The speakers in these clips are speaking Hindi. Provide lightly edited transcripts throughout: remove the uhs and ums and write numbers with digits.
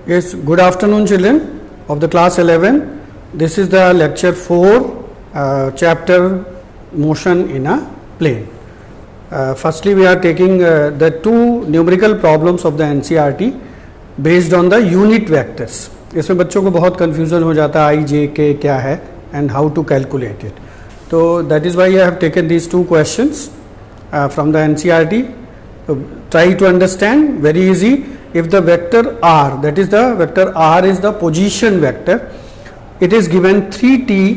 Yes, good afternoon children of the class 11. This is the lecture 4, chapter motion in a plane. Firstly, we are taking the two numerical problems of the NCERT based on the unit vectors. इसमें बच्चों को बहुत confusion हो जाता है I, J, K क्या है and how to calculate it. So that is why I have taken these two questions from the NCERT. So try to understand, very easy. If the vector r, that is the vector r is the position vector, it is given 3t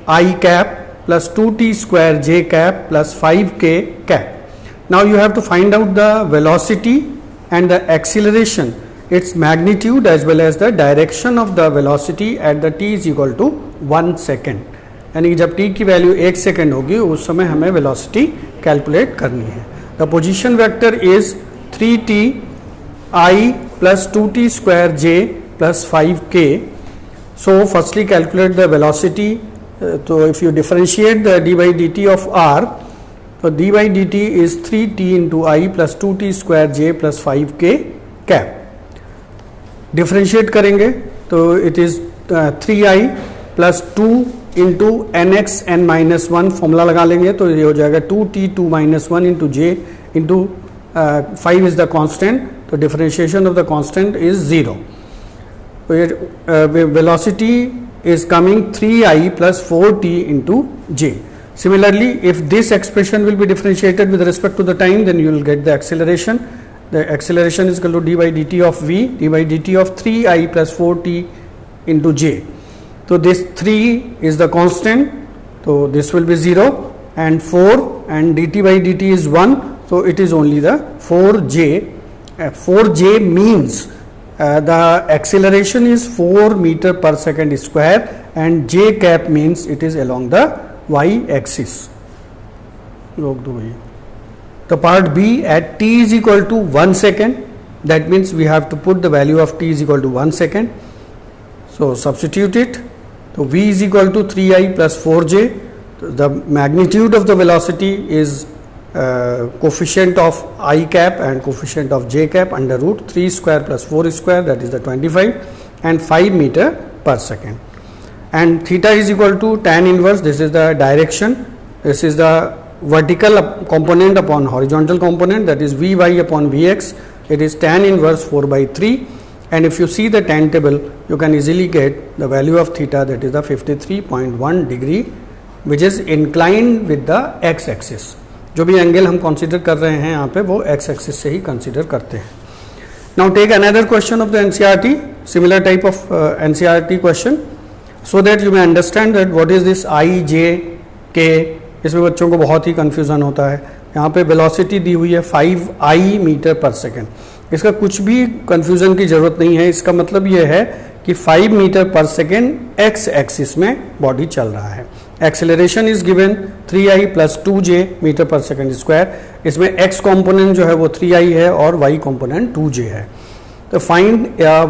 I cap plus 2t square j cap plus 5k cap. Now you have to find out the velocity and the acceleration, its magnitude as well as the direction of the velocity at the t is equal to 1 second. यानी जब t की वैल्यू 1 सेकेंड होगी उस समय हमें वेलोसिटी कैलकुलेट करनी है. The position vector is 3t I plus 2t square j plus 5k. So firstly calculate the velocity. So if you differentiate the d by dt of r, so d by dt is 3t into I plus 2t square j plus 5k cap. Differentiate करेंगे तो it is 3i plus 2 into nx n minus 1 formula लगा लेंगे तो ये हो जाएगा 2t 2 minus 1 into j into 5 is the constant. So differentiation of the constant is 0. Velocity is coming 3i plus 4t into j. Similarly, if this expression will be differentiated with respect to the time, then you will get the acceleration. The acceleration is equal to d by dt of v, d by dt of 3i plus 4t into j. So this 3 is the constant, so this will be 0, and 4 and dt by dt is 1, so it is only the 4j. 4j means the acceleration is 4 meter per second square and j cap means it is along the y axis. The part B, at t is equal to 1 second, that means we have to put the value of t is equal to 1 second. So substitute it. So v is equal to 3i plus 4j. The magnitude of the velocity is coefficient of I cap and coefficient of j cap under root 3 square plus 4 square, that is the 25, and 5 meter per second. And theta is equal to tan inverse, this is the direction, this is the vertical component upon horizontal component, that is vy upon vx, it is tan inverse 4 by 3, and if you see the tan table you can easily get the value of theta, that is the 53.1 degree, which is inclined with the x axis. जो भी एंगल हम कंसीडर कर रहे हैं यहाँ पे वो एक्स एक्सिस से ही कंसीडर करते हैं. Now take another question of the NCERT, similar type of NCERT question, so that you may understand that what is this I J K. इसमें बच्चों को बहुत ही कंफ्यूजन होता है. यहाँ पे वेलोसिटी दी हुई है 5i मीटर पर सेकेंड. इसका कुछ भी कंफ्यूजन की जरूरत नहीं है. इसका मतलब ये है कि 5 मीटर पर सेकेंड एक्स एक्सिस में बॉडी चल रहा है. Acceleration is given 3i plus 2j metre पर सेकेंड स्क्वायर. इसमें x कॉम्पोनेंट जो है वो 3i है और y कॉम्पोनेंट 2j है. तो find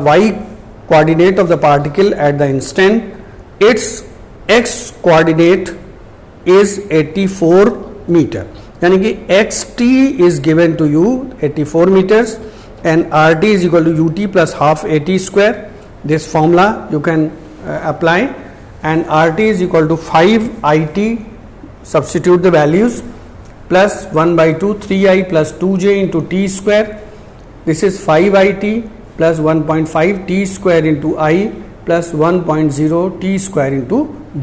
y coordinate of the particle at the instant. Its x coordinate is 84 metre, यानी कि xt is given to you 84 metres and rt is equal to ut plus half at square. This formula you can apply. And RT is equal to 5 IT, substitute the values, plus 1 by 2 3I plus 2J into T square. This is 5 IT plus 1.5 T square into I plus 1.0 T square into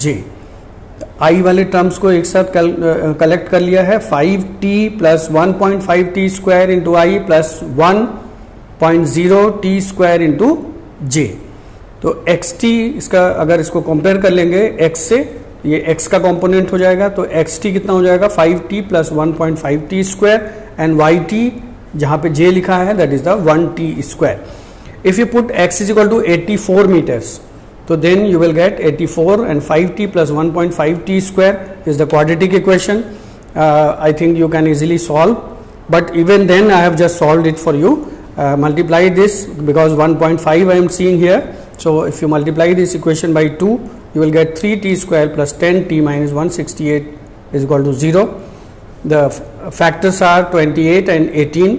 J. I वाले टर्म्स को एक साथ कलेक्ट कर लिया है. 5T plus 1.5 T square into I plus 1.0 T square into J. तो xt इसका अगर इसको कंपेयर कर लेंगे x से, ये x का कंपोनेंट हो जाएगा. तो xt कितना हो जाएगा 5t plus 1.5t square and yt जहाँ पे j लिखा है that is the 1t square. If you put x is equal to 84 metres तो then you will get 84 and 5t plus 1.5t square is the quadratic equation. I think you can easily solve, but even then I have just solved it for you. Multiply this because 1.5 I am seeing here. So if you multiply this equation by 2, you will get 3t square plus 10t minus 168 is equal to 0. The factors are 28 and 18.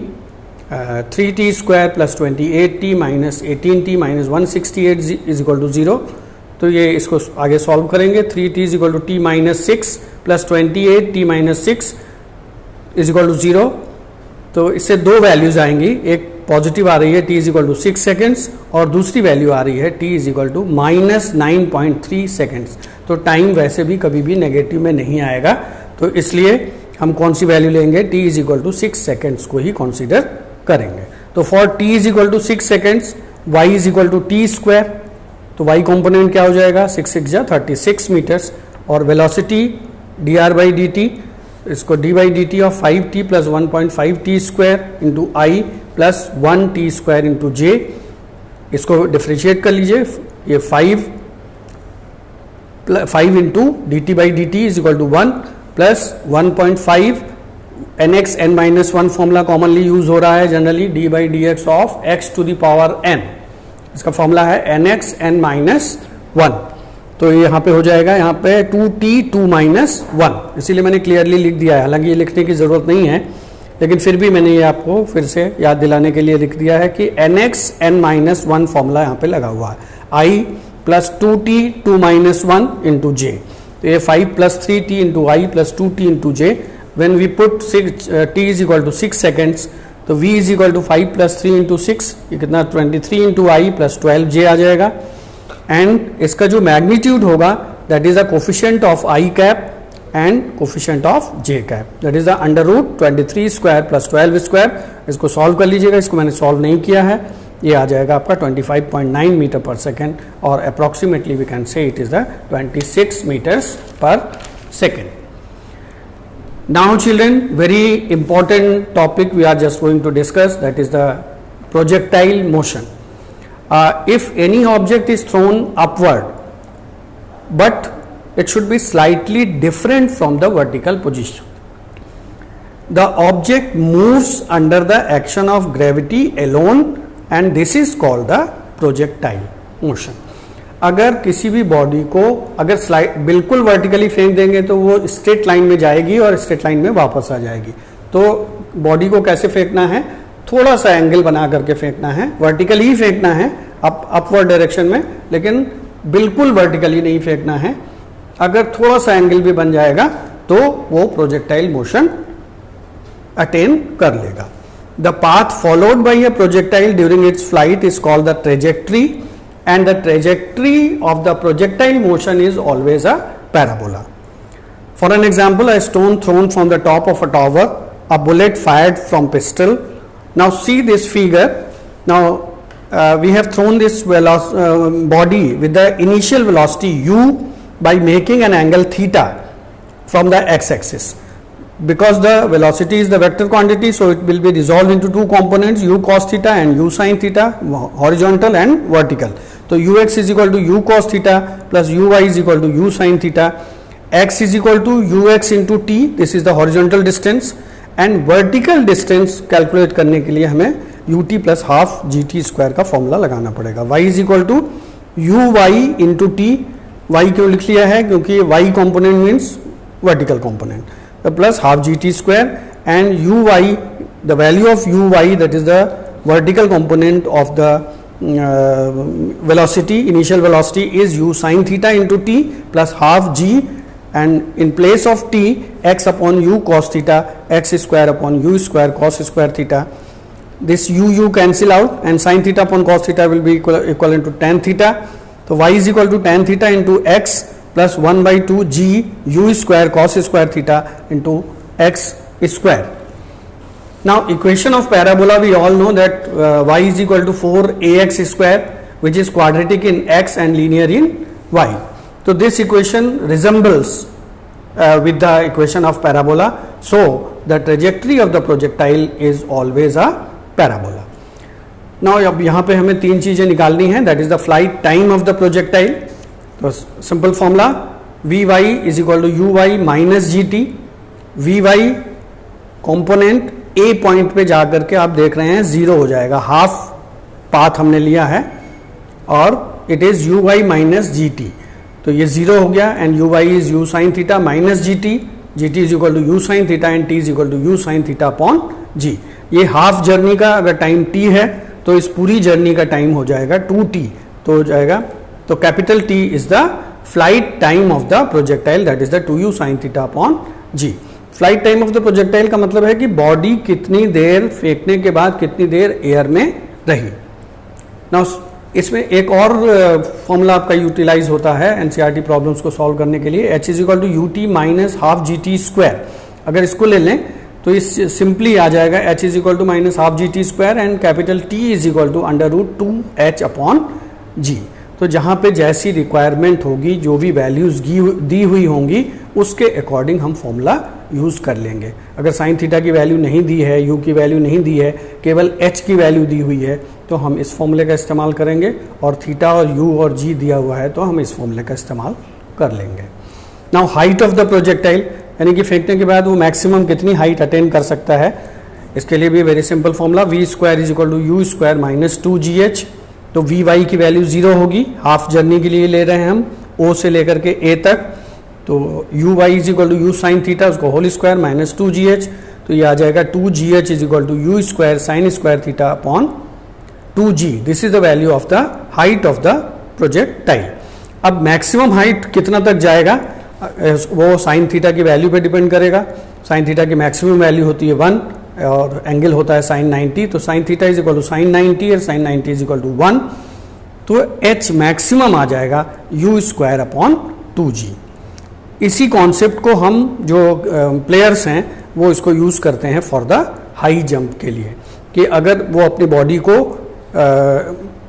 3t square plus 28t minus 18t minus 168 is equal to 0। तो ये इसको आगे सॉल्व करेंगे। 3t is equal to t minus 6 plus 28t minus 6 is equal to 0। तो इससे दो वैल्यूज आएंगी, एक पॉजिटिव आ रही है t is equal to 6 seconds और दूसरी वैल्यू आ रही है t is equal to minus 9.3 seconds. तो टाइम वैसे भी कभी भी नेगेटिव में नहीं आएगा, तो इसलिए हम कौन सी वैल्यू लेंगे, t is equal to 6 seconds को ही कंसीडर करेंगे। तो for t is equal to 6 seconds y is equal to t square, तो y कंपोनेंट क्या हो जाएगा 6 6 जा 36 मीटर्स, और velocity dr by d t, इसको d by d t of 5t plus 1.5t square into i plus 1t square into j, इसको डिफ्रेंशिएट कर लीजिए। ये 5 into d t by d t is equal to 1 plus 1.5 nx n minus 1 formula commonly use हो रहा है generally, d by d x of x to the power n, इसका फॉर्मूला है nx n माइनस 1। तो ये यहाँ पे हो जाएगा, यहाँ पे 2t 2 माइनस 1, इसीलिए मैंने क्लियरली लिख दिया है, हालांकि ये लिखने की ज़रूरत नहीं है, लेकिन फिर भी मैंने ये आपको फिर से याद दिलाने के लिए लिख दिया है कि nx n माइनस 1 फॉर्मूला यहाँ पे लगा हुआ है, i plus 2t 2 minus 1 into j. तो ये 5 plus 3t into i plus 2t into j, when we put t is equal to 6 seconds, तो v is equal to 5 plus 3 into 6, ये कितना 23 इंटू आई प्लस 12 जे आ जाएगा। एंड इसका जो मैग्नीट्यूड होगा that is the coefficient of i cap and coefficient of j cap, that is the under root 23 square plus 12 square. इसको सॉल्व कर लीजिएगा, इसको मैंने सॉल्व नहीं किया है, ये आ जाएगा आपका 25.9 मीटर पर सेकेंड, और approximately we can say it is the 26 metres पर second. Now children, very important topic we are just going to discuss, that is the projectile motion. If any object is thrown upward, but it should be slightly different from the vertical position, the object moves under the action of gravity alone and this is called the projectile motion. अगर किसी भी बॉडी को अगर स्लाइड बिल्कुल वर्टिकली फेंक देंगे तो वो स्ट्रेट लाइन में जाएगी और स्ट्रेट लाइन में वापस आ जाएगी। तो बॉडी को कैसे फेंकना है, थोड़ा सा एंगल बना करके फेंकना है, वर्टिकली ही फेंकना है अपवर्ड डायरेक्शन में, लेकिन बिल्कुल वर्टिकली नहीं फेंकना है। अगर थोड़ा सा एंगल भी बन जाएगा तो वो प्रोजेक्टाइल मोशन अटेन कर लेगा। The path followed by a projectile during its flight is called the trajectory, and the trajectory of the projectile motion is always a parabola. For an example, a stone thrown from the top of a tower, a bullet fired from pistol. Now see this figure. Now we have thrown this body with the initial velocity u by making an angle theta from the x-axis. Because the velocity is the vector quantity, so it will be resolved into two components, u cos theta and u sin theta, horizontal and vertical. So ux is equal to u cos theta plus uy is equal to u sin theta, x is equal to ux into t, this is the horizontal distance, and vertical distance calculate करने के लिए हमें ut plus half gt square का फॉर्मूला लगाना पड़ेगा। y is equal to uy into t, y क्यों लिख लिया है, क्योंकि y component means vertical component, plus half gt square, and uy, the value of uy, that is the vertical component of the velocity, initial velocity is u sin theta into t plus half g, and in place of t x upon u cos theta, x square upon u square cos square theta, this u cancel out and sin theta upon cos theta will be equivalent to tan theta. So y is equal to tan theta into x plus 1 by 2 g u square cos square theta into x square. Now equation of parabola, we all know that y is equal to 4ax square, which is quadratic in x and linear in y. So this equation resembles with the equation of parabola, so the trajectory of the projectile is always a parabola. Now अब यहाँ पे हमें तीन चीजें निकालनी हैं, that is the flight time of the projectile. तो simple formula vy is equal to uy minus gt, vy component A point पे जाकर के आप देख रहे हैं जीरो हो जाएगा, हाफ पाथ हमने लिया है, और it is u y minus g t, तो ये जीरो हो गया, and u y is u sine theta minus g t, g t is equal to u sine theta and t is equal to u sine theta upon g. ये हाफ जर्नी का अगर टाइम t है तो इस पूरी जर्नी का टाइम हो जाएगा 2t, तो हो जाएगा, तो capital T is the flight time of the projectile, that is the 2u sin theta upon g। Flight time of the projectile का मतलब है कि बॉडी कितनी देर फेंकने के बाद कितनी देर एयर में रही। नाउ इसमें एक और फॉर्मूला आपका यूटिलाइज होता है एनसीईआरटी प्रॉब्लम्स को सॉल्व करने के लिए, h is equal to u t minus half g t square. अगर इसको ले लें तो इस सिंपली आ जाएगा h is equal to minus half g t square and capital T is equal to under root 2h upon g. तो जहाँ पे जैसी रिक्वायरमेंट होगी, जो भी वैल्यूज दी हुई होंगी, उसके अकॉर्डिंग हम फॉर्मूला यूज़ कर लेंगे। अगर साइन थीटा की वैल्यू नहीं दी है, यू की वैल्यू नहीं दी है, केवल h की वैल्यू दी हुई है, तो हम इस फॉर्मूले का इस्तेमाल करेंगे, और थीटा और u और g दिया हुआ है तो हम इस फॉर्मूले का इस्तेमाल कर लेंगे। Now height of the projectile, यानी कि फेंकने के बाद वो मैक्सिमम कितनी हाइट अटेन कर सकता है, इसके लिए भी very simple formula, v square is equal to u square minus 2gh। तो वी वाई की वैल्यू 0 होगी, हाफ जर्नी के लिए ले रहे हैं हम O से लेकर के A तक, तो u y is equal to u sine theta, उसको होल स्क्वायर माइनस 2gh, तो ये आ जाएगा 2gh is equal to u square sine square theta upon 2g। This is the value of the height of the projectile. अब मैक्सिमम हाइट कितना तक जाएगा वो साइन थीटा की वैल्यू पे डिपेंड करेगा। साइन थीटा की मैक्सिमम वैल्यू होती है 1 और एंगल होता है साइन 90, तो sine theta is equal to sine 90 और साइन 90 इज इक्वल टू 1, तो h मैक्सिमम आ जाएगा यू स्क्वायर अपॉन 2g। इसी कॉन्सेप्ट को हम जो प्लेयर्स हैं वो इसको यूज़ करते हैं फॉर द हाई जंप के लिए, कि अगर वो अपनी बॉडी को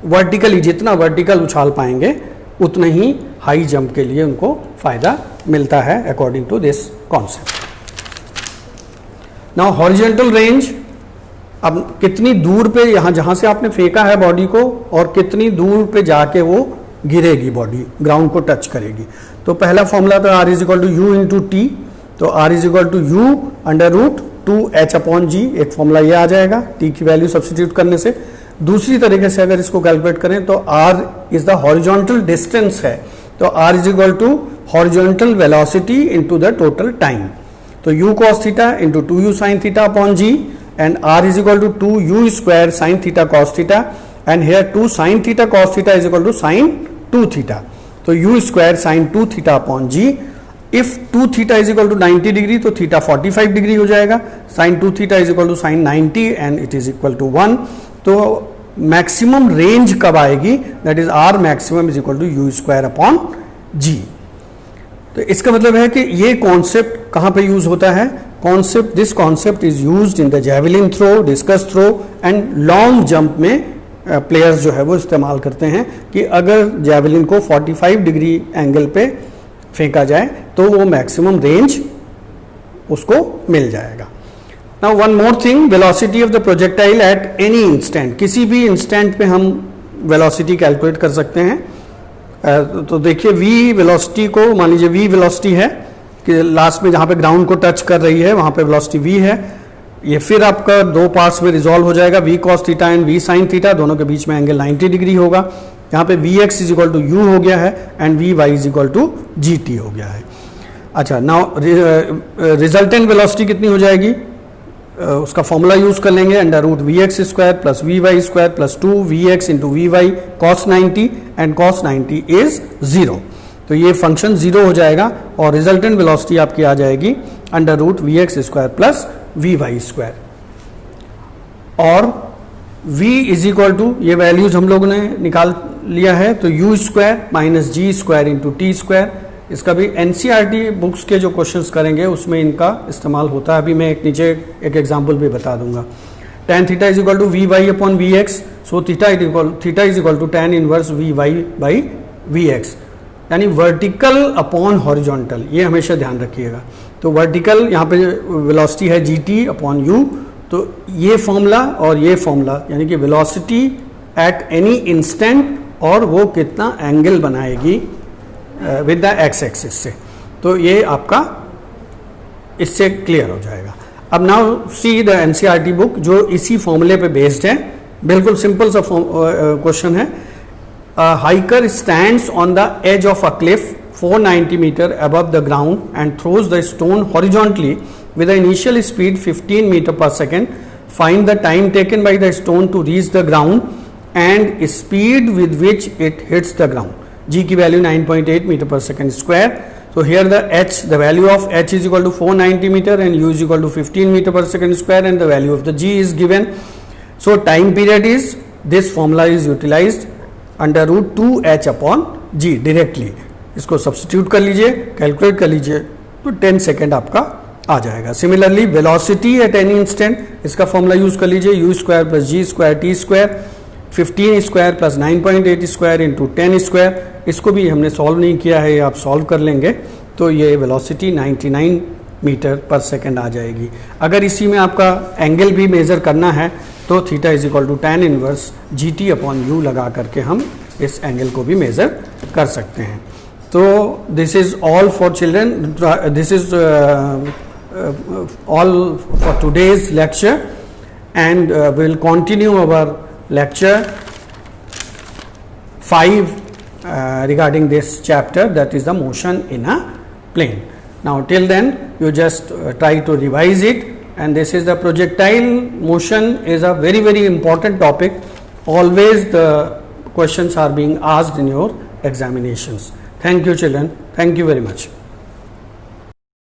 वर्टिकली, जितना वर्टिकल उछाल पाएंगे उतना ही हाई जंप के लिए उनको फ़ायदा मिलता है according to this concept. Now horizontal range, अब कितनी दूर पे, यहाँ जहाँ से आपने फेंका है बॉडी को, और कितनी दूर पे जाके वो गिरेगी, बॉडी ग्राउंड को टच करेगी। तो पहला फॉर्मूला था R is equal to u into t, तो R is equal to u under root 2h upon g, एक फॉर्मूला ये आ जाएगा t की वैल्यू सब्स्टिट्यूट करने से। दूसरी तरीके से अगर इसको कैलकुलेट करें तो R is the horizontal distance है, तो R is equal to horizontal velocity into the total time, तो u cos theta into 2u sin theta upon g, and R is equal to 2u square sin theta cos theta, and here 2 sin theta cos theta is equal to sin 2 theta, तो u square sin 2 theta upon g। If 2 theta is equal to 90 degree तो थीटा 45 डिग्री हो जाएगा, sin 2 theta is equal to sin 90 and it is equal to 1। तो मैक्सिमम रेंज कब आएगी, that is R maximum is equal to u square upon g। तो इसका मतलब है कि ये कॉन्सेप्ट कहाँ पे यूज होता है, this concept is used in the javelin throw, discus throw and long jump में प्लेयर्स जो है वो इस्तेमाल करते हैं, कि अगर जैवलिन को 45 डिग्री एंगल पे फेंका जाए तो वो मैक्सिमम रेंज उसको मिल जाएगा। Now one more thing, velocity of the projectile eight any instant, किसी भी इंस्टेंट पे हम वेलोसिटी कैलकुलेट कर सकते हैं। तो देखिए v वेलोसिटी को, मान लीजिए v वेलोसिटी है कि लास्ट में जहाँ पे ग्राउंड को टच कर रही है वहाँ पे वेलोसिटी v है, ये फिर आपका दो पार्ट्स में रिजॉल्व हो जाएगा, v cos theta and v sin theta, दोनों के बीच में एंगल 90 डिग्री होगा। यहाँ पे vx is equal to u हो गया है and vy is equal to gt हो गया है। अच्छा, नाउ रिजल्टेंट वेलोसिटी कितनी हो जाएगी, उसका फॉर्मूला यूज कर लेंगे, under root v x square plus v y square plus 2vx into v y cos 90 and cos 90 is 0, तो ये फंक्शन 0 हो जाएगा और रिजल्टेंट वेलोसिटी आपकी आ जाएगी under root v x square plus v y square. और v इज इक्वल टू, ये वैल्यूज हम लोगों ने निकाल लिया है, तो u square minus g square into t square. इसका भी एनसीईआरटी बुक्स के जो क्वेश्चंस करेंगे उसमें इनका इस्तेमाल होता है। अभी मैं एक नीचे एक एग्जांपल भी बता दूंगा। tan theta is equal to v y upon v x, so theta is equal to tan inverse v y by v x, यानी वर्टिकल अपॉन हॉरिजॉन्टल, ये हमेशा ध्यान रखिएगा। तो वर्टिकल यहाँ पे वेलोसिटी है gt अपॉन u, तो ये फॉर्मूला और ये फॉर्मूला, यानी कि वेलोसिटी एट एनी इंस्टेंट और वो कितना एंगल बनाएगी विद द एक्स एक्सिस से, तो ये आपका इससे क्लियर हो जाएगा। अब now see the NCERT book जो इसी फॉर्मूले पे बेस्ड है, बिल्कुल सिंपल सा क्वेश्चन है। Hiker stands on the edge of a cliff 490 metre above the ground and throws the stone horizontally with the initial speed 15 meter per second. find the time taken by the stone to reach the ground and speed with which it hits the ground. G की वैल्यू 9.8 मीटर पर second square. So here the h, the value of h is equal to 490 meter and u is equal to 15 meter per second square, and the value of the g is given. So time period is, this formula is utilized under root 2h upon g directly. इसको सब्स्टिट्यूट कर लीजिए, कैलकुलेट कर लीजिए, तो 10 सेकेंड आपका आ जाएगा. Similarly velocity at any instant, इसका फॉर्मूला यूज कर लीजिए, u square plus g square t square 15 square plus 9.8 square into 10 square. इसको भी हमने सॉल्व नहीं किया है, आप सॉल्व कर लेंगे तो ये वेलोसिटी 99 मीटर पर सेकेंड आ जाएगी. अगर इसी में आपका एंगल भी मेजर करना है तो theta is equal to tan inverse g t upon u लगा करके हम इस एंगल को भी मेजर कर सकते हैं. तो this is all for children, this is all for today's lecture, and we'll continue our lecture 5 regarding this chapter, that is the motion in a plane. Now till then you just try to revise it, and this is the projectile motion is a very very important topic. Always the questions are being asked in your examinations. Thank you children, thank you very much.